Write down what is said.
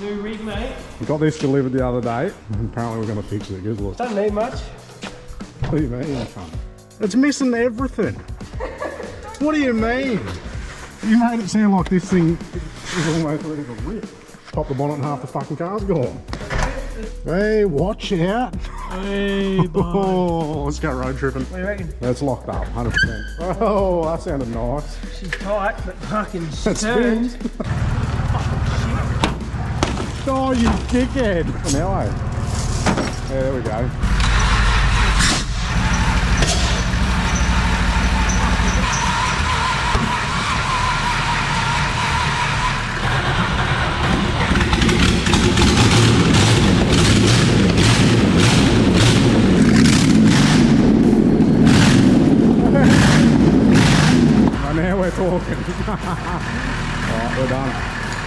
New rig, mate. We got this delivered the other day. Apparently we're going to fix it. Good look. Don't need much. What do you mean, cunt? It's missing everything. What do you mean? You made it sound like this thing is almost ready to rip. Pop the bonnet and half the fucking car's gone. Hey, watch out. Hey, Oh, let's go road tripping. What do you reckon? That's locked up, 100%. Oh, that sounded nice. She's tight, but fucking That's turned. spins. Oh, you dickhead. Now, eh? Yeah, there we go. Now we're talking. Alright, we're done.